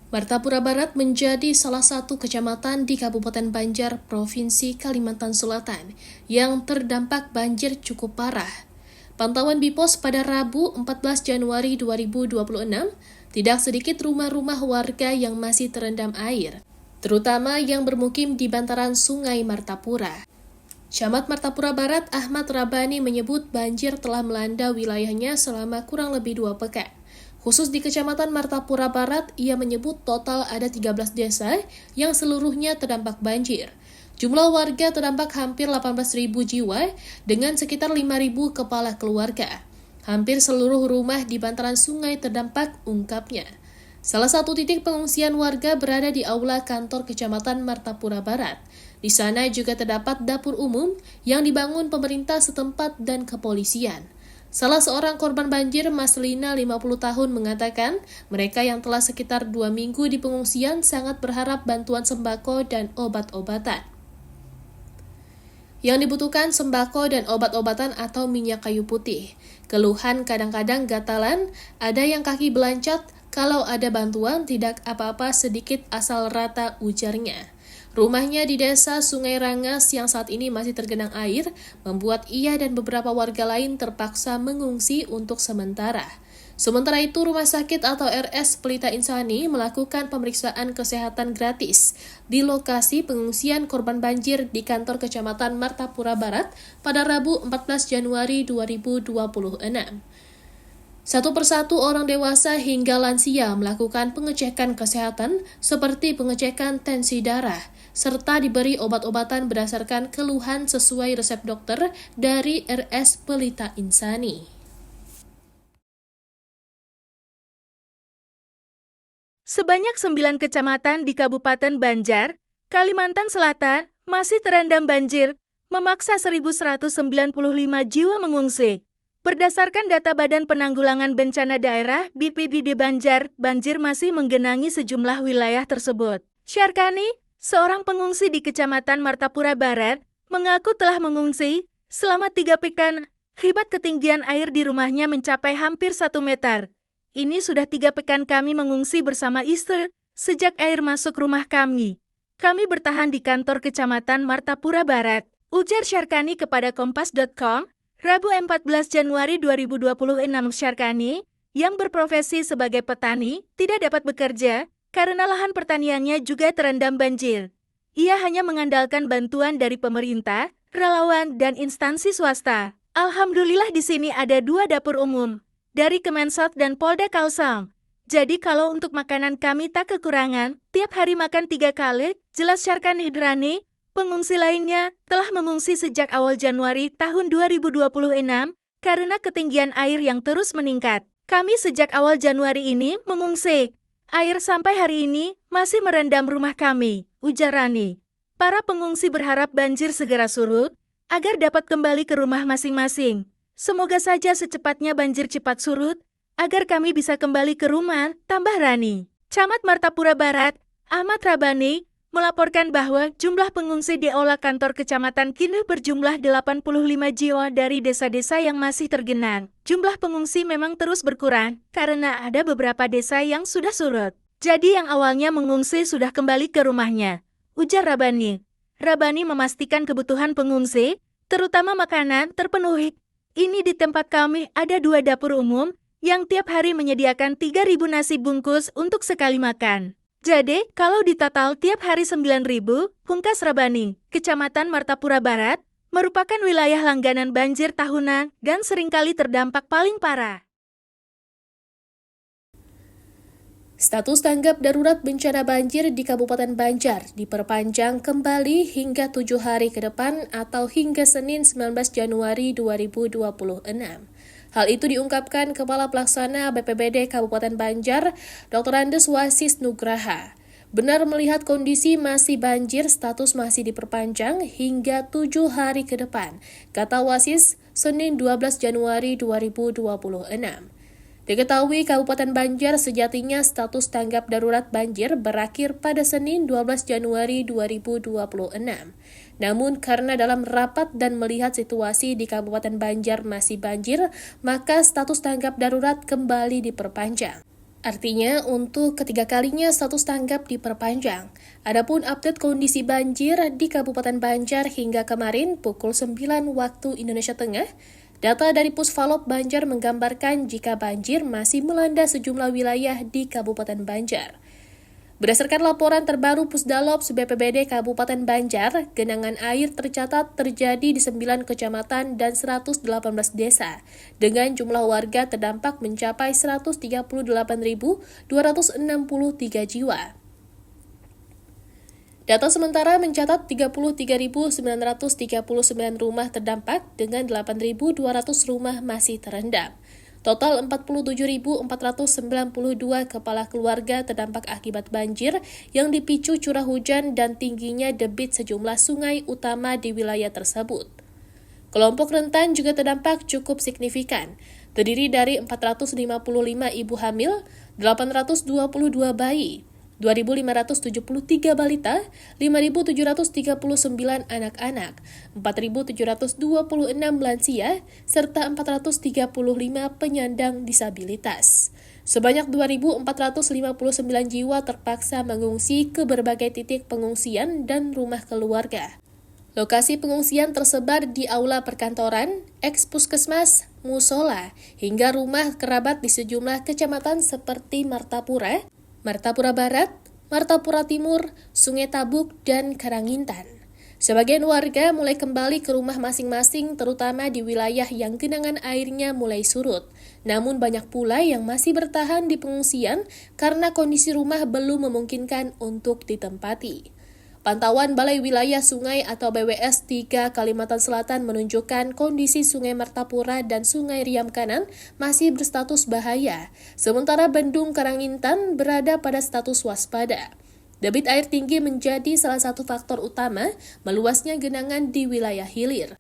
Martapura Barat menjadi salah satu kecamatan di Kabupaten Banjar, Provinsi Kalimantan Selatan yang terdampak banjir cukup parah. Pantauan BIPOS pada Rabu 14 Januari 2026, tidak sedikit rumah-rumah warga yang masih terendam air, terutama yang bermukim di bantaran Sungai Martapura. Camat Martapura Barat Ahmad Rabani menyebut banjir telah melanda wilayahnya selama kurang lebih 2 pekan. Khusus di Kecamatan Martapura Barat, ia menyebut total ada 13 desa yang seluruhnya terdampak banjir. Jumlah warga terdampak hampir 18.000 jiwa dengan sekitar 5.000 kepala keluarga. Hampir seluruh rumah di bantaran sungai terdampak, ungkapnya. Salah satu titik pengungsian warga berada di aula kantor Kecamatan Martapura Barat. Di sana juga terdapat dapur umum yang dibangun pemerintah setempat dan kepolisian. Salah seorang korban banjir, Mas Lina, 50 tahun, mengatakan mereka yang telah sekitar 2 minggu di pengungsian sangat berharap bantuan sembako dan obat-obatan. Yang dibutuhkan sembako dan obat-obatan atau minyak kayu putih. Keluhan kadang-kadang gatalan, ada yang kaki belancat, kalau ada bantuan tidak apa-apa sedikit asal rata, ujarnya. Rumahnya di desa Sungai Rangas yang saat ini masih tergenang air, membuat ia dan beberapa warga lain terpaksa mengungsi untuk sementara. Sementara itu, Rumah Sakit atau RS Pelita Insani melakukan pemeriksaan kesehatan gratis di lokasi pengungsian korban banjir di kantor Kecamatan Martapura Barat pada Rabu 14 Januari 2026. Satu persatu orang dewasa hingga lansia melakukan pengecekan kesehatan seperti pengecekan tensi darah, serta diberi obat-obatan berdasarkan keluhan sesuai resep dokter dari RS Pelita Insani. Sebanyak 9 kecamatan di Kabupaten Banjar, Kalimantan Selatan masih terendam banjir, memaksa 1.195 jiwa mengungsi. Berdasarkan data Badan Penanggulangan Bencana Daerah BPBD Banjar, banjir masih menggenangi sejumlah wilayah tersebut. Syarkani, seorang pengungsi di Kecamatan Martapura Barat, mengaku telah mengungsi selama 3 pekan akibat ketinggian air di rumahnya mencapai hampir 1 meter. Ini sudah 3 pekan kami mengungsi bersama istri sejak air masuk rumah kami. Kami bertahan di kantor Kecamatan Martapura Barat, ujar Syarkani kepada Kompas.com. Rabu 14 Januari 2026, Syarkani, yang berprofesi sebagai petani, tidak dapat bekerja karena lahan pertaniannya juga terendam banjir. Ia hanya mengandalkan bantuan dari pemerintah, relawan, dan instansi swasta. Alhamdulillah di sini ada 2 dapur umum, dari Kemensos dan Polda Kalsel. Jadi kalau untuk makanan kami tak kekurangan, tiap hari makan 3 kali, jelas Syarkani Hidrani. Pengungsi lainnya telah mengungsi sejak awal Januari tahun 2026 karena ketinggian air yang terus meningkat. Kami sejak awal Januari ini mengungsi. Air sampai hari ini masih merendam rumah kami, ujar Rani. Para pengungsi berharap banjir segera surut agar dapat kembali ke rumah masing-masing. Semoga saja secepatnya banjir cepat surut agar kami bisa kembali ke rumah, tambah Rani. Camat Martapura Barat, Ahmad Rabani, melaporkan bahwa jumlah pengungsi di aula kantor kecamatan kini berjumlah 85 jiwa dari desa-desa yang masih tergenang. Jumlah pengungsi memang terus berkurang karena ada beberapa desa yang sudah surut. Jadi yang awalnya mengungsi sudah kembali ke rumahnya, ujar Rabani. Rabani memastikan kebutuhan pengungsi, terutama makanan, terpenuhi. Ini di tempat kami ada 2 dapur umum yang tiap hari menyediakan 3.000 nasi bungkus untuk sekali makan. Jadi, kalau ditotal tiap hari 9.000, pungkas Rabani, Kecamatan Martapura Barat, merupakan wilayah langganan banjir tahunan dan seringkali terdampak paling parah. Status tanggap darurat bencana banjir di Kabupaten Banjar diperpanjang kembali hingga 7 hari ke depan atau hingga Senin 19 Januari 2026. Hal itu diungkapkan Kepala Pelaksana BPBD Kabupaten Banjar, Dr. Andes Wasis Nugraha. Benar melihat kondisi masih banjir, status masih diperpanjang hingga 7 hari ke depan, kata Wasis, Senin 12 Januari 2026. Diketahui Kabupaten Banjar sejatinya status tanggap darurat banjir berakhir pada Senin 12 Januari 2026. Namun karena dalam rapat dan melihat situasi di Kabupaten Banjar masih banjir, maka status tanggap darurat kembali diperpanjang. Artinya, untuk ketiga kalinya status tanggap diperpanjang. Adapun update kondisi banjir di Kabupaten Banjar hingga kemarin pukul 9 waktu Indonesia Tengah, data dari Pusvalop Banjar menggambarkan jika banjir masih melanda sejumlah wilayah di Kabupaten Banjar. Berdasarkan laporan terbaru Pusdalops BPBD Kabupaten Banjar, genangan air tercatat terjadi di 9 kecamatan dan 118 desa, dengan jumlah warga terdampak mencapai 138.263 jiwa. Data sementara mencatat 33.939 rumah terdampak dengan 8.200 rumah masih terendam. Total 47.492 kepala keluarga terdampak akibat banjir yang dipicu curah hujan dan tingginya debit sejumlah sungai utama di wilayah tersebut. Kelompok rentan juga terdampak cukup signifikan, terdiri dari 455 ibu hamil, 822 bayi, 2.573 balita, 5.739 anak-anak, 4.726 lansia, serta 435 penyandang disabilitas. Sebanyak 2.459 jiwa terpaksa mengungsi ke berbagai titik pengungsian dan rumah keluarga. Lokasi pengungsian tersebar di aula perkantoran, eks-puskesmas, musola, hingga rumah kerabat di sejumlah kecamatan seperti Martapura, Martapura Barat, Martapura Timur, Sungai Tabuk, dan Karangintan. Sebagian warga mulai kembali ke rumah masing-masing terutama di wilayah yang genangan airnya mulai surut. Namun banyak pula yang masih bertahan di pengungsian karena kondisi rumah belum memungkinkan untuk ditempati. Pantauan Balai Wilayah Sungai atau BWS 3 Kalimantan Selatan menunjukkan kondisi Sungai Martapura dan Sungai Riam Kanan masih berstatus bahaya, sementara Bendung Karangintan berada pada status waspada. Debit air tinggi menjadi salah satu faktor utama meluasnya genangan di wilayah hilir.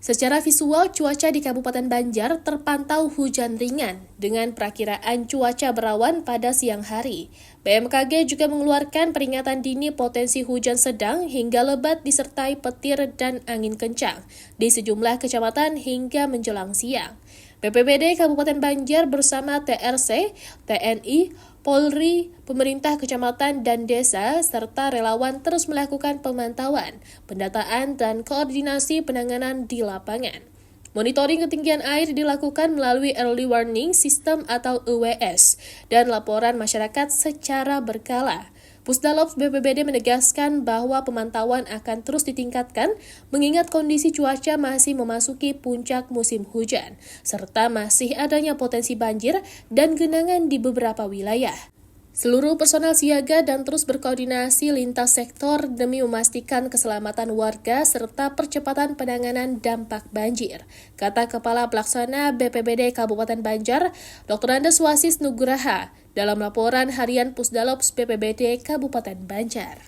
Secara visual, cuaca di Kabupaten Banjar terpantau hujan ringan dengan perakiraan cuaca berawan pada siang hari. BMKG juga mengeluarkan peringatan dini potensi hujan sedang hingga lebat disertai petir dan angin kencang di sejumlah kecamatan hingga menjelang siang. BPBD Kabupaten Banjar bersama TRC, TNI, Polri, pemerintah kecamatan dan desa, serta relawan terus melakukan pemantauan, pendataan, dan koordinasi penanganan di lapangan. Monitoring ketinggian air dilakukan melalui Early Warning System atau EWS dan laporan masyarakat secara berkala. Pusdalops BPBD menegaskan bahwa pemantauan akan terus ditingkatkan mengingat kondisi cuaca masih memasuki puncak musim hujan, serta masih adanya potensi banjir dan genangan di beberapa wilayah. Seluruh personel siaga dan terus berkoordinasi lintas sektor demi memastikan keselamatan warga serta percepatan penanganan dampak banjir, kata Kepala Pelaksana BPBD Kabupaten Banjar, Dr. Andes Wasis Nugraha, dalam laporan harian Pusdalops BPBD Kabupaten Banjar.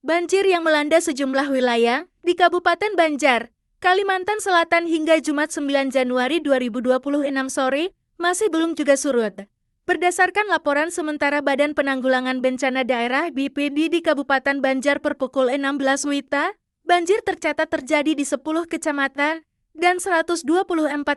Banjir yang melanda sejumlah wilayah di Kabupaten Banjar, Kalimantan Selatan hingga Jumat 9 Januari 2026 sore masih belum juga surut. Berdasarkan laporan sementara Badan Penanggulangan Bencana Daerah BPD di Kabupaten Banjar per pukul 16 WITA, banjir tercatat terjadi di 10 kecamatan dan 124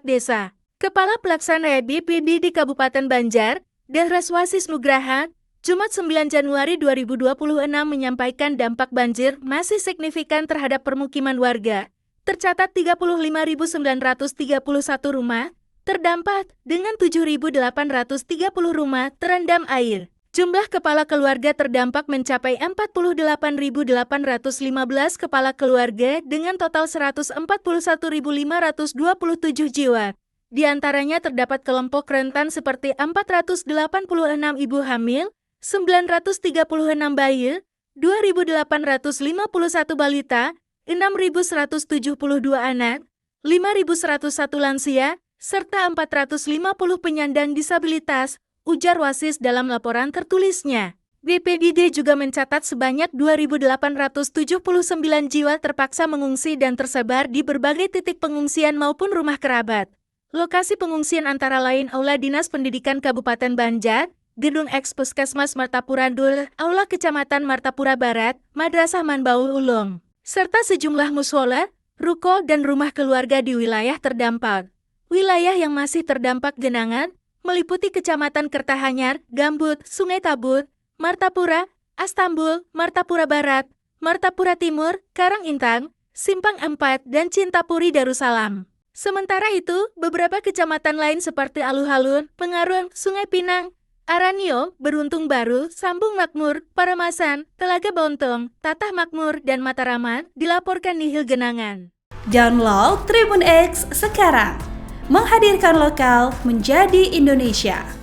desa. Kepala Pelaksana BPD di Kabupaten Banjar, Dahras Wasis Nugraha, Jumat 9 Januari 2026 menyampaikan dampak banjir masih signifikan terhadap permukiman warga. Tercatat 35.931 rumah terdampak dengan 7.830 rumah terendam air. Jumlah kepala keluarga terdampak mencapai 48.815 kepala keluarga dengan total 141.527 jiwa. Di antaranya terdapat kelompok rentan seperti 486 ibu hamil, 936 bayi, 2.851 balita, 6.172 anak, 5.101 lansia, serta 450 penyandang disabilitas, ujar Wasis dalam laporan tertulisnya. BPBD juga mencatat sebanyak 2.879 jiwa terpaksa mengungsi dan tersebar di berbagai titik pengungsian maupun rumah kerabat. Lokasi pengungsian antara lain Aula Dinas Pendidikan Kabupaten Banjar, Gedung eks-Puskesmas Martapura Dul, Aula Kecamatan Martapura Barat, Madrasah Manbau Ulung, serta sejumlah musola, ruko, dan rumah keluarga di wilayah terdampak. Wilayah yang masih terdampak genangan meliputi Kecamatan Kertahanyar, Gambut, Sungai Tabur, Martapura, Astambul, Martapura Barat, Martapura Timur, Karangintang, Simpang 4, dan Cintapuri Darussalam. Sementara itu, beberapa kecamatan lain seperti Aluhalun, Pengarun, Sungai Pinang, Aranio, Beruntung Baru, Sambung Makmur, Paramasan, Telaga Bontong, Tatah Makmur, dan Mataraman dilaporkan nihil genangan. Download Tribun X sekarang, menghadirkan lokal menjadi Indonesia.